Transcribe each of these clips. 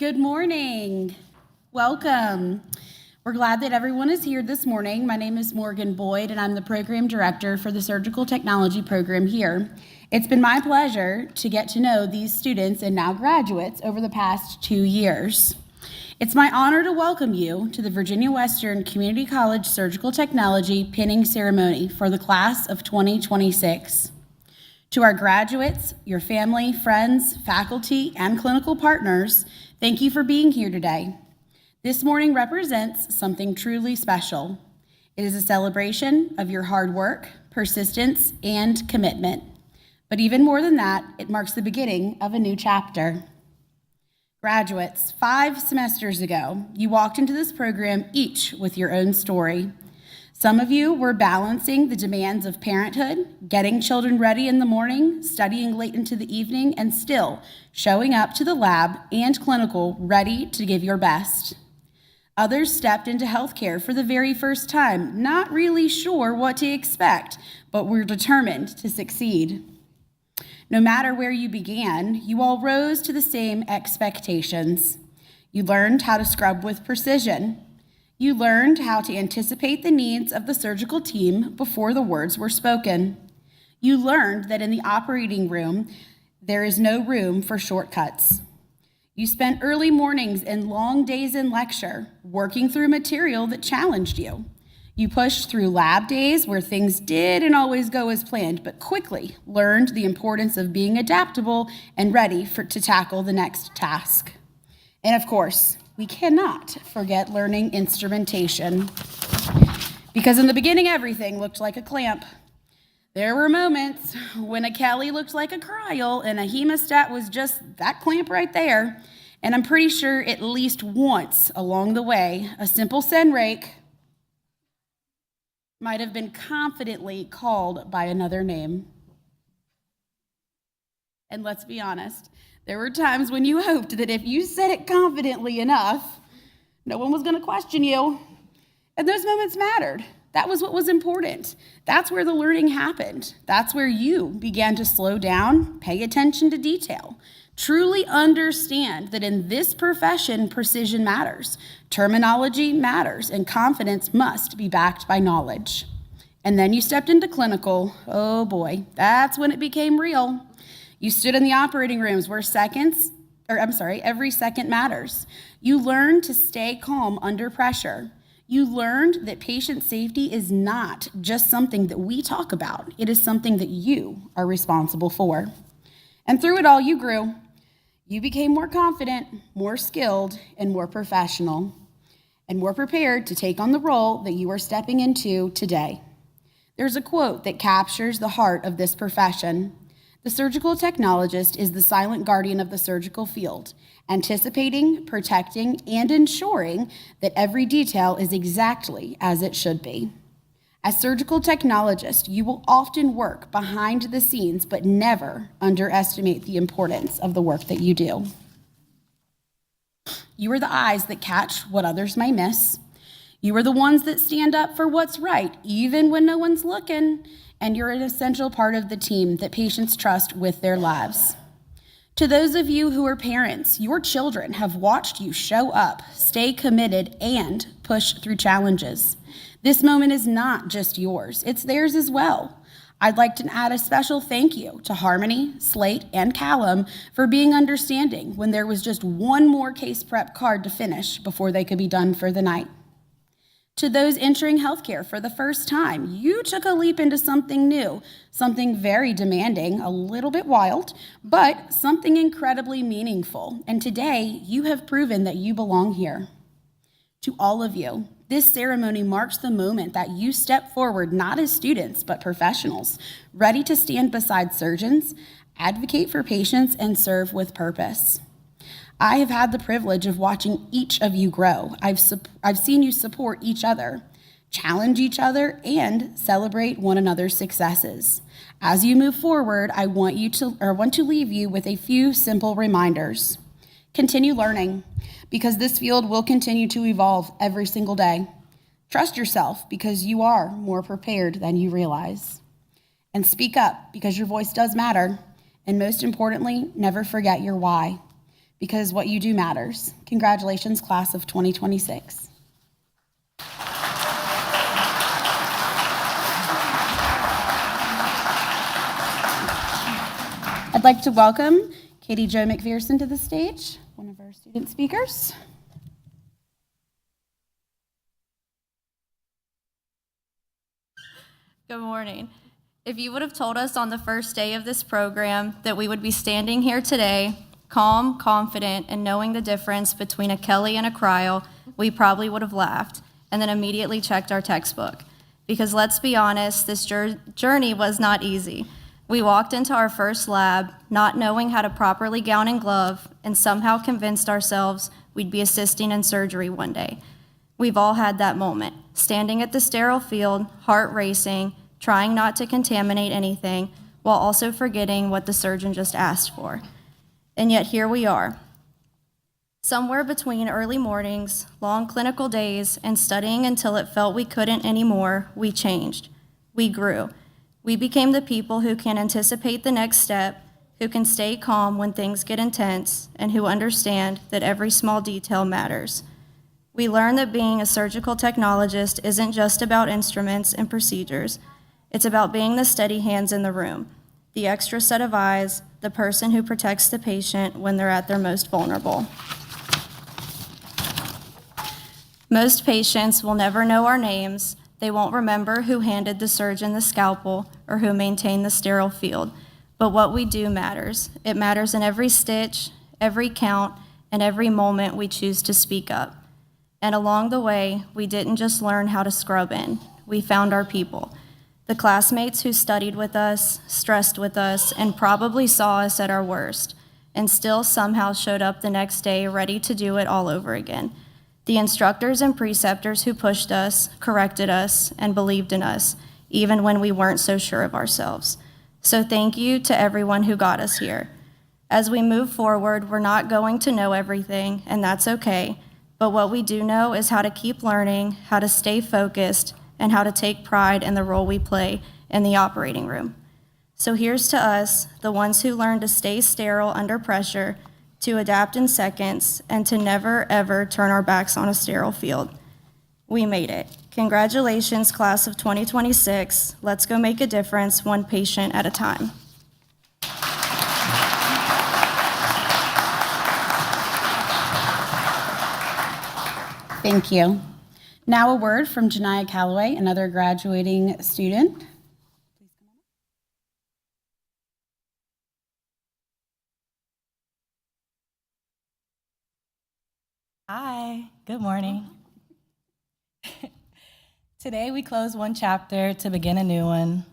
Good morning. Welcome. We're glad that everyone is here this morning. My name is Morgan Boyd, and I'm the program director for the Surgical Technology program here. It's been my pleasure to get to know these students and now graduates over the past 2 years. It's my honor to welcome you to the Virginia Western Community College Surgical Technology pinning ceremony for the class of 2026. To our graduates, your family, friends, faculty, and clinical partners, thank you for being here today. This morning represents something truly special. It is a celebration of your hard work, persistence, and commitment. But even more than that, it marks the beginning of a new chapter. Graduates, 5 semesters ago, you walked into this program each with your own story. Some of you were balancing the demands of parenthood, getting children ready in the morning, studying late into the evening, and still showing up to the lab and clinical ready to give your best. Others stepped into healthcare for the very first time, not really sure what to expect, but were determined to succeed. No matter where you began, you all rose to the same expectations. You learned how to scrub with precision. You learned how to anticipate the needs of the surgical team before the words were spoken. You learned that in the operating room, there is no room for shortcuts. You spent early mornings and long days in lecture, working through material that challenged you. You pushed through lab days where things didn't always go as planned, but quickly learned the importance of being adaptable and ready to tackle the next task. And of course, we cannot forget learning instrumentation. Because in the beginning, everything looked like a clamp. There were moments when a Kelly looked like a cryo and a hemostat was just that clamp right there. And I'm pretty sure at least once along the way, a simple send rake might have been confidently called by another name. And let's be honest, there were times when you hoped that if you said it confidently enough, no one was going to question you. And those moments mattered. That was what was important. That's where the learning happened. That's where you began to slow down, pay attention to detail, truly understand that in this profession, precision matters, terminology matters, and confidence must be backed by knowledge. And then you stepped into clinical. Oh boy, that's when it became real. You stood in the operating rooms where every second matters. You learned to stay calm under pressure. You learned that patient safety is not just something that we talk about. It is something that you are responsible for. And through it all, you grew. You became more confident, more skilled, and more professional, and more prepared to take on the role that you are stepping into today. There's a quote that captures the heart of this profession. The surgical technologist is the silent guardian of the surgical field, anticipating, protecting, and ensuring that every detail is exactly as it should be. As surgical technologist, you will often work behind the scenes, but never underestimate the importance of the work that you do. You are the eyes that catch what others may miss. You are the ones that stand up for what's right, even when no one's looking. And you're an essential part of the team that patients trust with their lives. To those of you who are parents, your children have watched you show up, stay committed, and push through challenges. This moment is not just yours, it's theirs as well. I'd like to add a special thank you to Harmony, Slate, and Callum for being understanding when there was just one more case prep card to finish before they could be done for the night. To those entering healthcare for the first time, you took a leap into something new, something very demanding, a little bit wild, but something incredibly meaningful. And today, you have proven that you belong here. To all of you, this ceremony marks the moment that you step forward not as students, but professionals, ready to stand beside surgeons, advocate for patients, and serve with purpose. I have had the privilege of watching each of you grow. I've seen you support each other, challenge each other, and celebrate one another's successes. As you move forward, I want to leave you with a few simple reminders. Continue learning, because this field will continue to evolve every single day. Trust yourself, because you are more prepared than you realize. And speak up, because your voice does matter. And most importantly, never forget your why. because what you do matters. Congratulations, class of 2026. I'd like to welcome Katie Jo McPherson to the stage, one of our student speakers. Good morning. If you would have told us on the first day of this program that we would be standing here today, calm, confident, and knowing the difference between a Kelly and a Cryle, we probably would have laughed and then immediately checked our textbook. Because let's be honest, this journey was not easy. We walked into our first lab not knowing how to properly gown and glove, and somehow convinced ourselves we'd be assisting in surgery one day. We've all had that moment, standing at the sterile field, heart racing, trying not to contaminate anything, while also forgetting what the surgeon just asked for. And yet here we are. Somewhere between early mornings, long clinical days, and studying until it felt we couldn't anymore, we changed. We grew. We became the people who can anticipate the next step, who can stay calm when things get intense, and who understand that every small detail matters. We learned that being a surgical technologist isn't just about instruments and procedures. It's about being the steady hands in the room, the extra set of eyes, the person who protects the patient when they're at their most vulnerable. Most patients will never know our names. They won't remember who handed the surgeon the scalpel or who maintained the sterile field. But what we do matters. It matters in every stitch, every count, and every moment we choose to speak up. And along the way, we didn't just learn how to scrub in. We found our people. The classmates who studied with us, stressed with us, and probably saw us at our worst, and still somehow showed up the next day ready to do it all over again. The instructors and preceptors who pushed us, corrected us, and believed in us, even when we weren't so sure of ourselves. So thank you to everyone who got us here. As we move forward, we're not going to know everything, and that's okay. But what we do know is how to keep learning, how to stay focused, and how to take pride in the role we play in the operating room. So here's to us, the ones who learn to stay sterile under pressure, to adapt in seconds, and to never, ever turn our backs on a sterile field. We made it. Congratulations, class of 2026. Let's go make a difference, one patient at a time. Thank you. Now a word from Janiah Calloway, another graduating student. Hi, good morning. Today we close one chapter to begin a new one.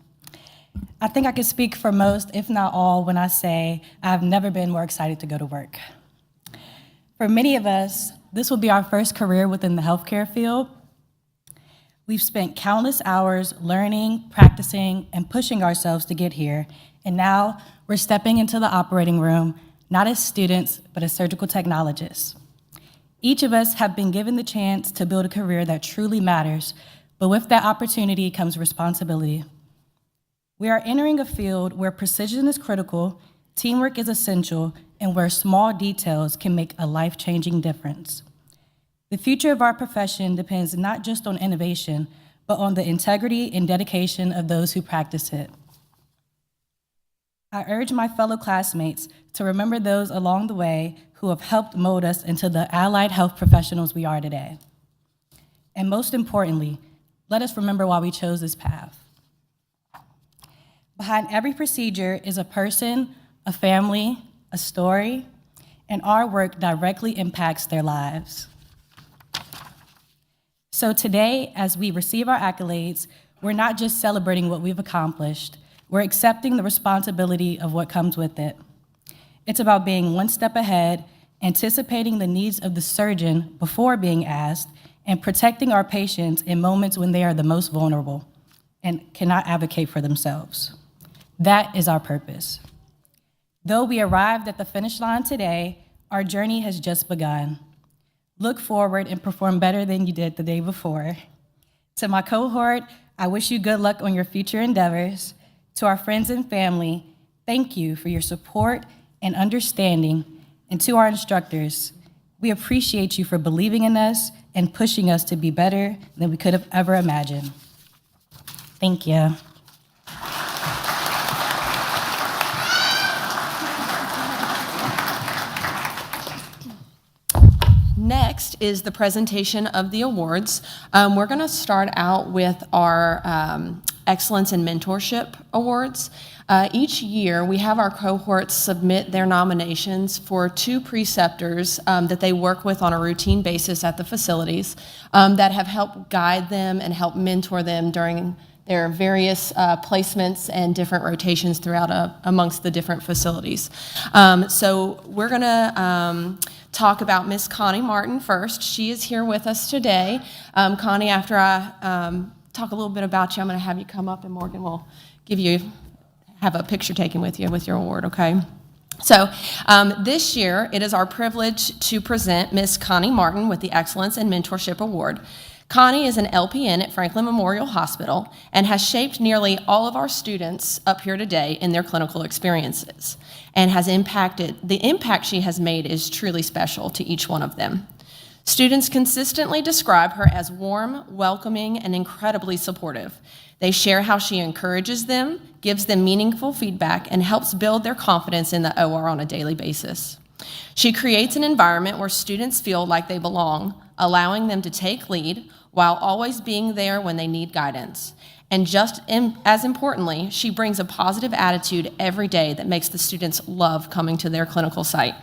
I think I could speak for most, if not all, when I say I've never been more excited to go to work. For many of us, this will be our first career within the healthcare field. We've spent countless hours learning, practicing, and pushing ourselves to get here, and now we're stepping into the operating room, not as students, but as surgical technologists. Each of us have been given the chance to build a career that truly matters, but with that opportunity comes responsibility. We are entering a field where precision is critical, teamwork is essential, and where small details can make a life-changing difference. The future of our profession depends not just on innovation, but on the integrity and dedication of those who practice it. I urge my fellow classmates to remember those along the way who have helped mold us into the allied health professionals we are today. And most importantly, let us remember why we chose this path. Behind every procedure is a person, a family, a story, and our work directly impacts their lives. So today, as we receive our accolades, we're not just celebrating what we've accomplished, we're accepting the responsibility of what comes with it. It's about being one step ahead, anticipating the needs of the surgeon before being asked, and protecting our patients in moments when they are the most vulnerable and cannot advocate for themselves. That is our purpose. Though we arrived at the finish line today, our journey has just begun. Look forward and perform better than you did the day before. To my cohort, I wish you good luck on your future endeavors. To our friends and family, thank you for your support and understanding. And to our instructors, we appreciate you for believing in us and pushing us to be better than we could have ever imagined. Thank you. Next is the presentation of the awards. We're going to start out with our Excellence in Mentorship Awards. Each year, we have our cohorts submit their nominations for 2 preceptors that they work with on a routine basis at the facilities that have helped guide them and help mentor them during their various placements and different rotations throughout amongst the different facilities. So we're going to talk about Miss Connie Martin first. She is here with us today. Connie, after I talk a little bit about you, I'm going to have you come up and Morgan will have a picture taken with you with your award, okay? So this year, it is our privilege to present Miss Connie Martin with the Excellence in Mentorship Award. Connie is an LPN at Franklin Memorial Hospital and has shaped nearly all of our students up here today in their clinical experiences and the impact she has made is truly special to each one of them. Students consistently describe her as warm, welcoming, and incredibly supportive. They share how she encourages them, gives them meaningful feedback, and helps build their confidence in the OR on a daily basis. She creates an environment where students feel like they belong, allowing them to take lead while always being there when they need guidance. And just as importantly, she brings a positive attitude every day that makes the students love coming to their clinical site.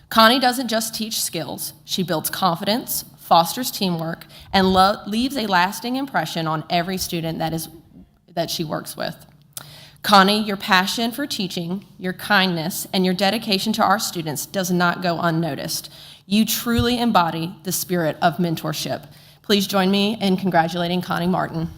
Connie doesn't just teach skills, she builds confidence, fosters teamwork, and leaves a lasting impression on every student that she works with. Connie, your passion for teaching, your kindness, and your dedication to our students does not go unnoticed. You truly embody the spirit of mentorship. Please join me in congratulating Connie Martin.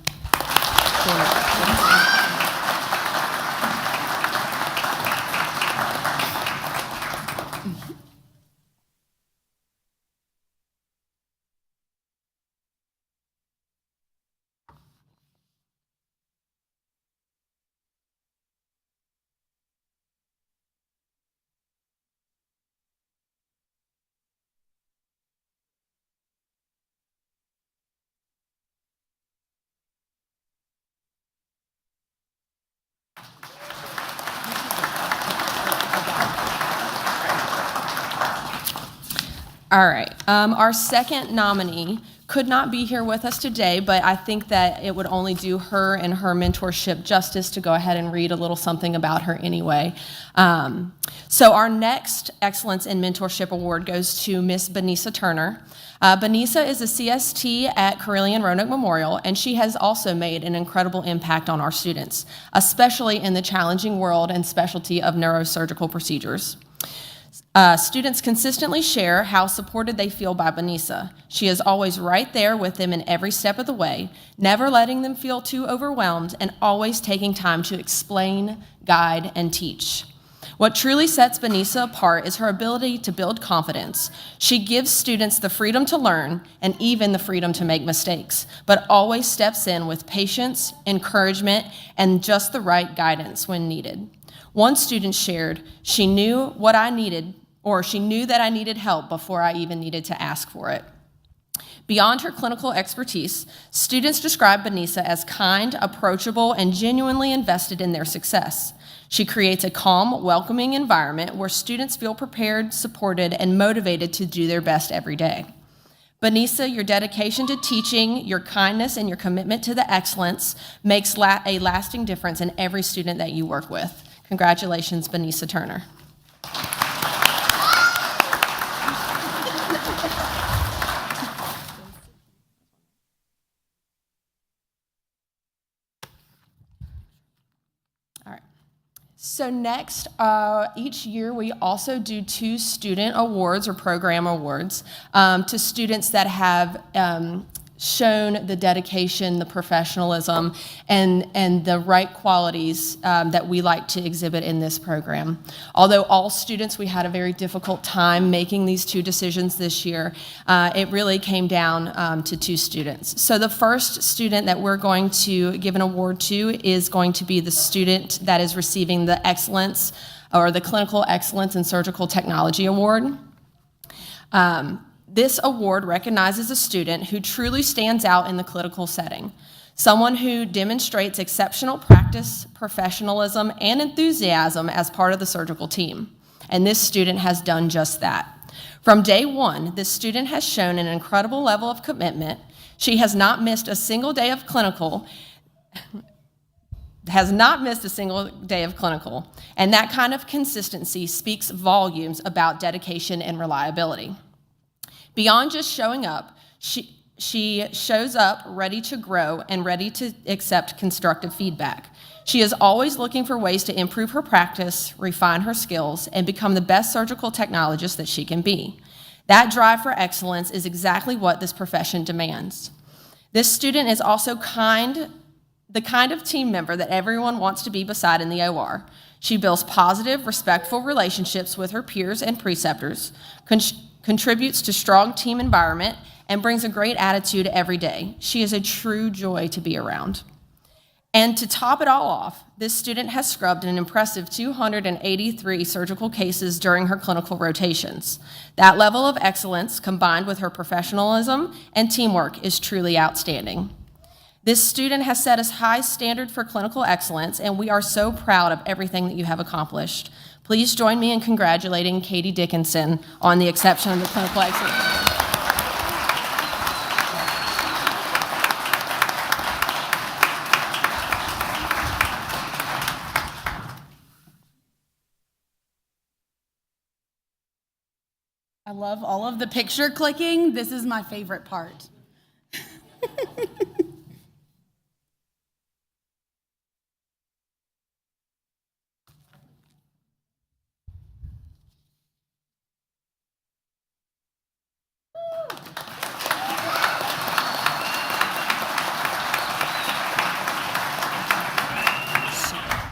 All right, our second nominee could not be here with us today, but I think that it would only do her and her mentorship justice to go ahead and read a little something about her anyway. So our next Excellence in Mentorship Award goes to Miss Benisa Turner. Benisa is a CST at Carilion Roanoke Memorial, and she has also made an incredible impact on our students, especially in the challenging world and specialty of neurosurgical procedures. Students consistently share how supported they feel by Benisa. She is always right there with them in every step of the way, never letting them feel too overwhelmed, and always taking time to explain, guide, and teach. What truly sets Benisa apart is her ability to build confidence. She gives students the freedom to learn and even the freedom to make mistakes, but always steps in with patience, encouragement, and just the right guidance when needed. One student shared, she knew what I needed, or she knew that I needed help before I even needed to ask for it. Beyond her clinical expertise, students describe Benisa as kind, approachable, and genuinely invested in their success. She creates a calm, welcoming environment where students feel prepared, supported, and motivated to do their best every day. Benisa, your dedication to teaching, your kindness, and your commitment to the excellence makes a lasting difference in every student that you work with. Congratulations, Benisa Turner. All right. So next, each year we also do 2 student awards or program awards to students that have shown the dedication, the professionalism, and the right qualities that we like to exhibit in this program. Although all students, we had a very difficult time making these 2 decisions this year, it really came down to 2 students. So the first student that we're going to give an award to is going to be the student that is receiving the Excellence or the Clinical Excellence in Surgical Technology Award. This award recognizes a student who truly stands out in the clinical setting, someone who demonstrates exceptional practice, professionalism, and enthusiasm as part of the surgical team. And this student has done just that. From day one, this student has shown an incredible level of commitment. She has not missed a single day of clinical, and that kind of consistency speaks volumes about dedication and reliability. Beyond just showing up, she shows up ready to grow and ready to accept constructive feedback. She is always looking for ways to improve her practice, refine her skills, and become the best surgical technologist that she can be. That drive for excellence is exactly what this profession demands. This student is also the kind of team member that everyone wants to be beside in the OR. She builds positive, respectful relationships with her peers and preceptors, contributes to strong team environment, and brings a great attitude every day. She is a true joy to be around. And to top it all off, this student has scrubbed an impressive 283 surgical cases during her clinical rotations. That level of excellence, combined with her professionalism and teamwork, is truly outstanding. This student has set a high standard for clinical excellence, and we are so proud of everything that you have accomplished. Please join me in congratulating Katie Dickinson on the Exception of the Clinical Excellence Award. I love all of the picture clicking. This is my favorite part.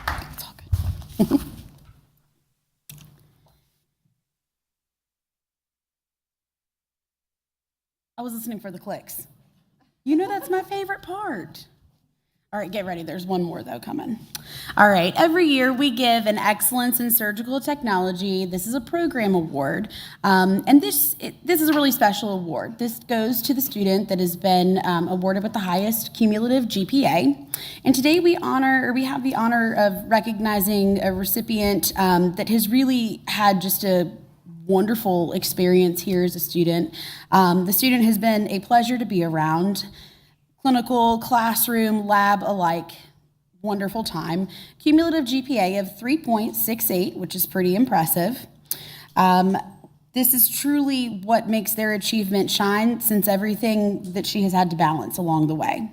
It's all good. I was listening for the clicks. You know that's my favorite part. All right, get ready. There's one more, though, coming. All right, every year we give an Excellence in Surgical Technology. This is a program award, and this is a really special award. This goes to the student that has been awarded with the highest cumulative GPA. And today we have the honor of recognizing a recipient that has really had just a wonderful experience here as a student. The student has been a pleasure to be around. Clinical, classroom, lab alike, wonderful time. Cumulative GPA of 3.68, which is pretty impressive. This is truly what makes their achievement shine, since everything that she has had to balance along the way.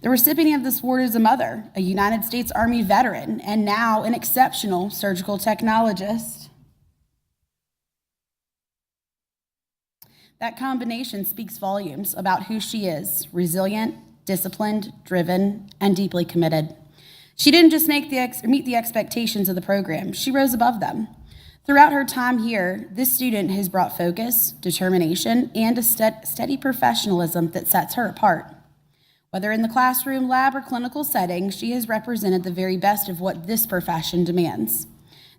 The recipient of this award is a mother, a United States Army veteran, and now an exceptional surgical technologist. That combination speaks volumes about who she is: resilient, disciplined, driven, and deeply committed. She didn't just meet the expectations of the program, she rose above them. Throughout her time here, this student has brought focus, determination, and a steady professionalism that sets her apart. Whether in the classroom, lab, or clinical setting, she has represented the very best of what this profession demands.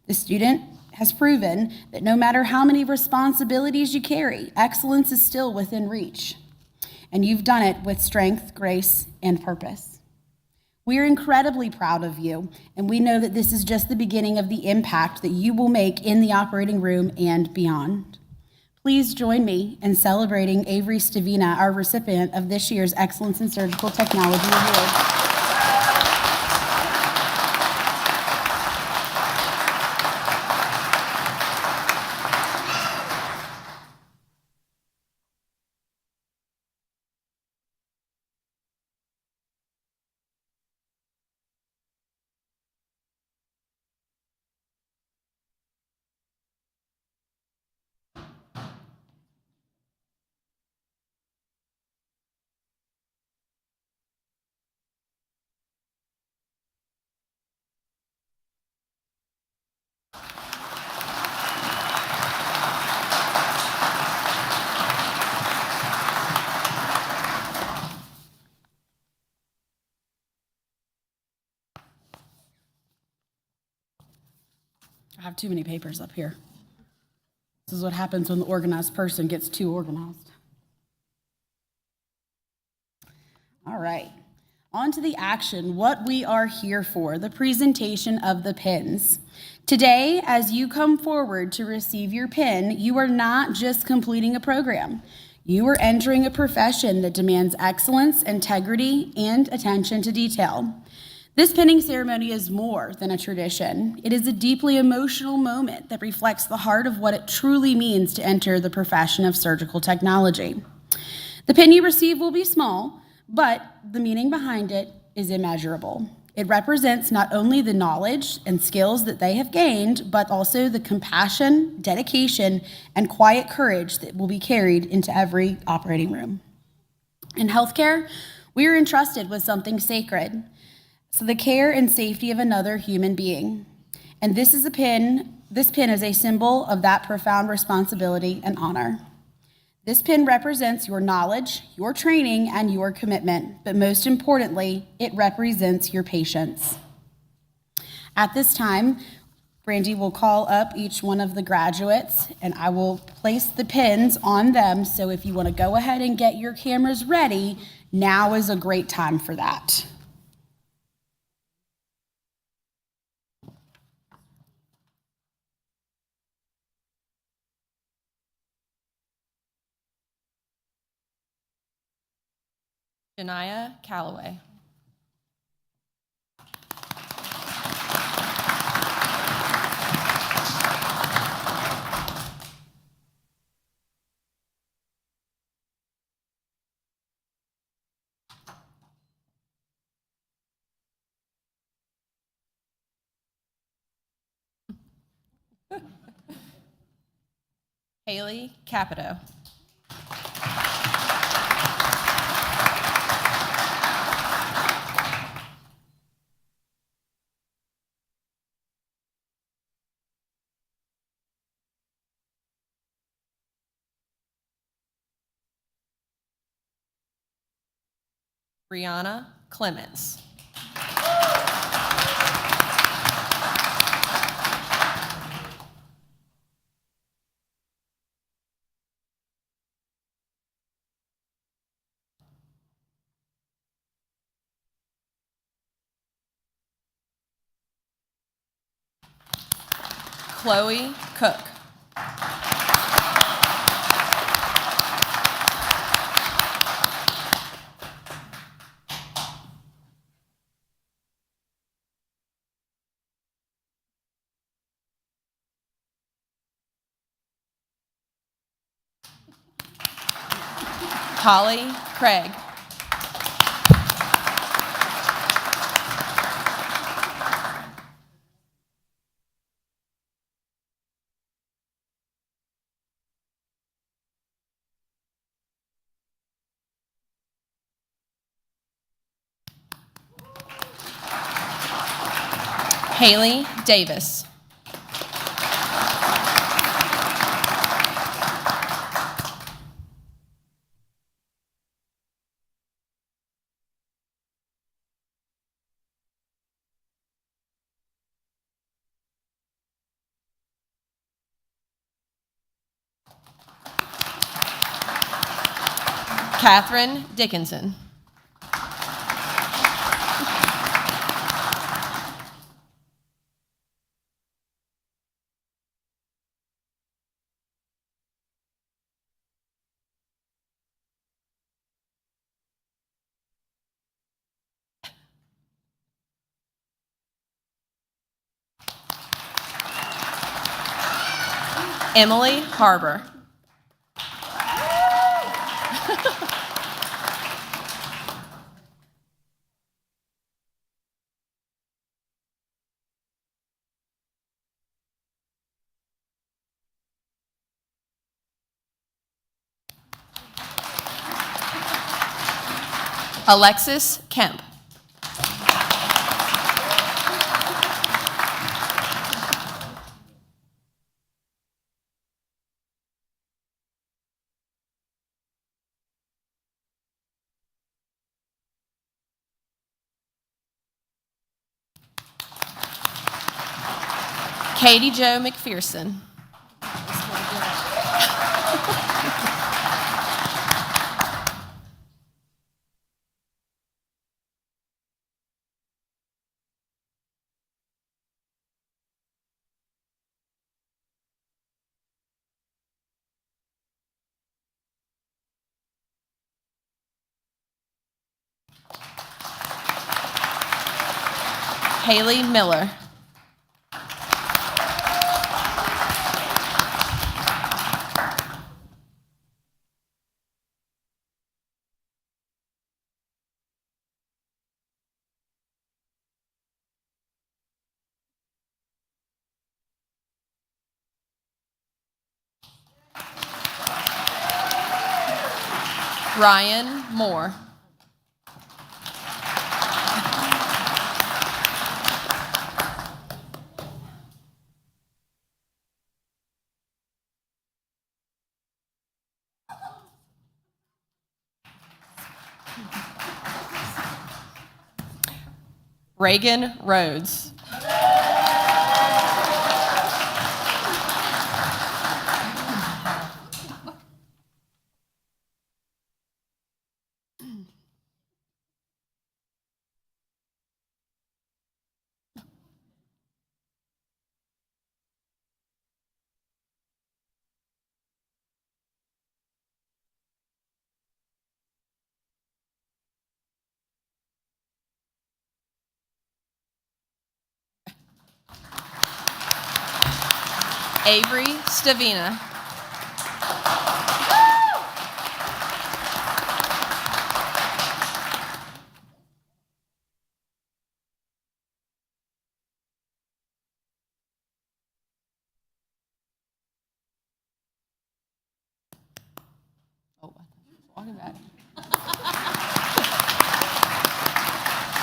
The student has proven that no matter how many responsibilities you carry, excellence is still within reach. And you've done it with strength, grace, and purpose. We are incredibly proud of you, and we know that this is just the beginning of the impact that you will make in the operating room and beyond. Please join me in celebrating Avery Stavina, our recipient of this year's Excellence in Surgical Technology Award. I have too many papers up here. This is what happens when the organized person gets too organized. All right, on to the action, what we are here for, the presentation of the pins. Today, as you come forward to receive your pin, you are not just completing a program. You are entering a profession that demands excellence, integrity, and attention to detail. This pinning ceremony is more than a tradition. It is a deeply emotional moment that reflects the heart of what it truly means to enter the profession of surgical technology. The pin you receive will be small, but the meaning behind it is immeasurable. It represents not only the knowledge and skills that they have gained, but also the compassion, dedication, and quiet courage that will be carried into every operating room. In healthcare, we are entrusted with something sacred. So the care and safety of another human being. And this pin is a symbol of that profound responsibility and honor. This pin represents your knowledge, your training, and your commitment, but most importantly, it represents your patience. At this time, Brandy will call up each one of the graduates, and I will place the pins on them, so if you want to go ahead and get your cameras ready, now is a great time for that. Janiyah Calloway. Haley Capito. Brianna Clements. Chloe Cook. Holly Craig. Haley Davis. Catherine Dickinson. Emily Harbor. Alexis Kemp. Katie Jo McPherson. Haley Miller. Ryan Moore. Reagan Rhodes. Avery Stavina. Oh, walking back.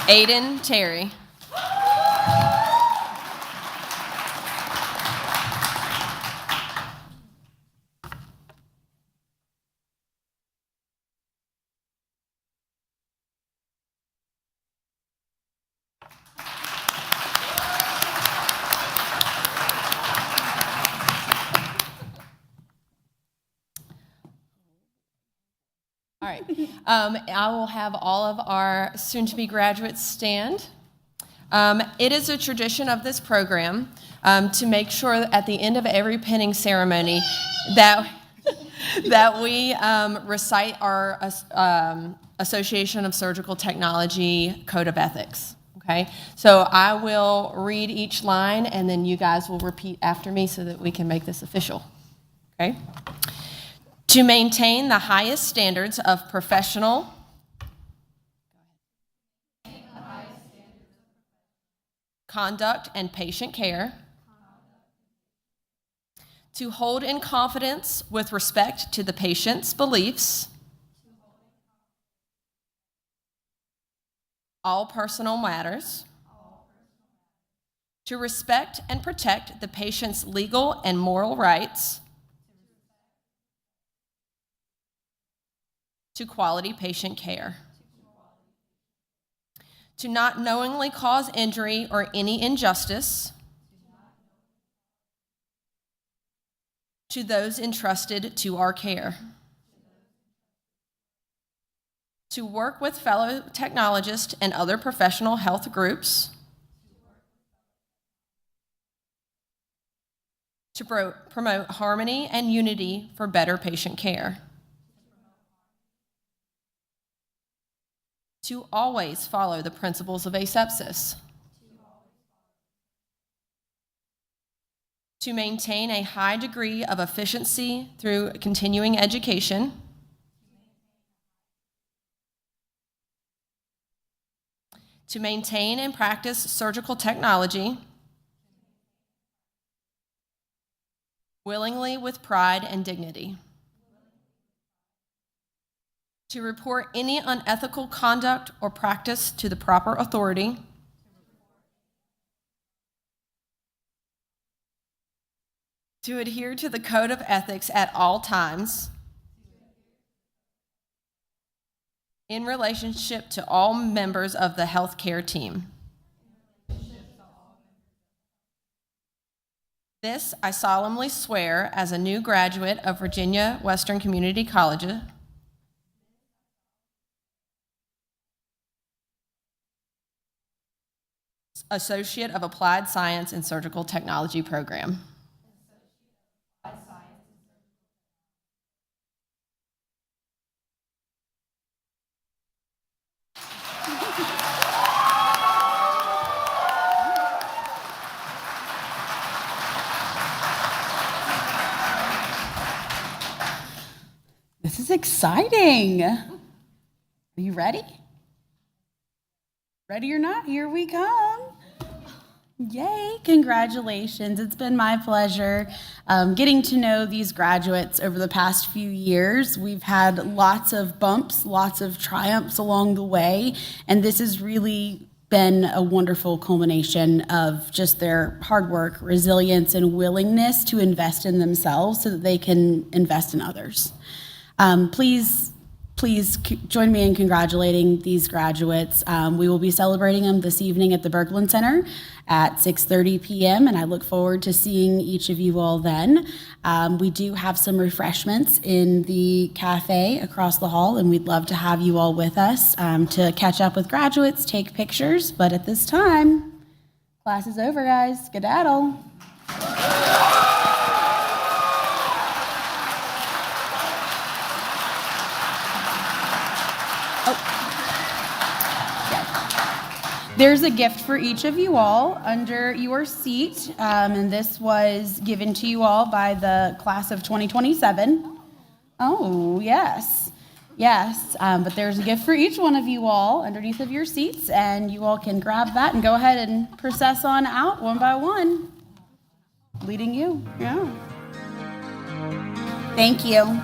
Aiden Terry. All right. I will have all of our soon-to-be graduates stand. It is a tradition of this program to make sure that at the end of every pinning ceremony that we recite our Association of Surgical Technology Code of Ethics. Okay, so I will read each line, and then you guys will repeat after me so that we can make this official. Okay. To maintain the highest standards of professional conduct and patient care, to hold in confidence with respect to the patient's beliefs, all personal matters, to respect and protect the patient's legal and moral rights, to quality patient care, to not knowingly cause injury or any injustice to those entrusted to our care, to work with fellow technologists and other professional health groups, to promote harmony and unity for better patient care, to always follow the principles of asepsis, to maintain a high degree of efficiency through continuing education, to maintain and practice surgical technology willingly with pride and dignity, to report any unethical conduct or practice to the proper authority, to adhere to the code of ethics at all times in relationship to all members of the healthcare team, This I solemnly swear as a new graduate of Virginia Western Community College. Associate of Applied Science and Surgical Technology program. This is exciting. Are you ready? Ready or not, here we come. Yay, congratulations. It's been my pleasure getting to know these graduates over the past few years. We've had lots of bumps, lots of triumphs along the way, and this has really been a wonderful culmination of just their hard work, resilience, and willingness to invest in themselves so that they can invest in others. Please join me in congratulating these graduates. We will be celebrating them this evening at the Berglund Center at 6:30 p.m., and I look forward to seeing each of you all then. We do have some refreshments in the cafe across the hall, and we'd love to have you all with us to catch up with graduates, take pictures, but at this time, class is over, guys. Skedaddle. There's a gift for each of you all under your seat, and this was given to you all by the class of 2027. Oh, yes. Yes, but there's a gift for each one of you all underneath of your seats, and you all can grab that and go ahead and process on out one by one. Leading you, yeah. Thank you.